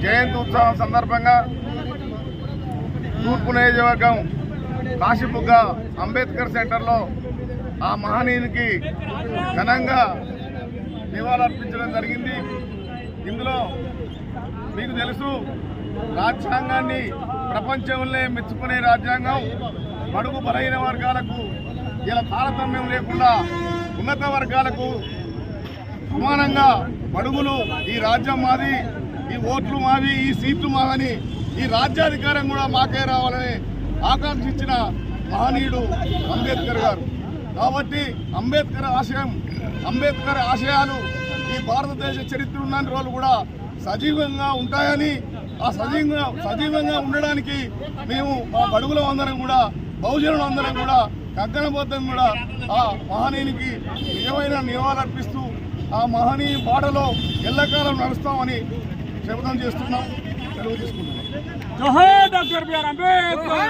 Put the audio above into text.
జయంతి ఉత్సవం సందర్భంగా తూర్పు నియోజకవర్గం కాశీబుగ్గ అంబేద్కర్ సెంటర్లో ఆ మహనీయునికి ఘనంగా నివాళులర్పించడం జరిగింది. ఇందులో మీకు తెలుసు, రాజ్యాంగాన్ని ప్రపంచంలో మెచ్చుకునే రాజ్యాంగం బడుగు బలహీన వర్గాలకు ఇలా తారతమ్యం లేకుండా ఉన్నత వర్గాలకు సమానంగా బడుగులు ఈ రాజ్యం మాది, ఈ ఓట్లు మావి, ఈ సీట్లు మావని, ఈ రాజ్యాధికారం కూడా మాకే రావాలని ఆకాంక్షించిన మహనీయుడు అంబేద్కర్ గారు. కాబట్టి అంబేద్కర్ ఆశయాలు ఈ భారతదేశ చరిత్ర ఉన్న రోజులు కూడా సజీవంగా ఉంటాయని, ఆ సజీవంగా ఉండడానికి మేము మా బడుగుల అందరం కూడా, బహుజనులు అందరం కూడా కంకణబద్ధం కూడా ఆ మహనీయునికి నిజమైన నివాళులర్పిస్తూ ఆ మహనీయ బాటలో ఎల్లకాలం నడుస్తామని శపథం చేస్తున్నాం, సెలవు తీసుకుంటున్నాం. జోహార్ డాక్టర్ బిఆర్ అంబేద్కర్.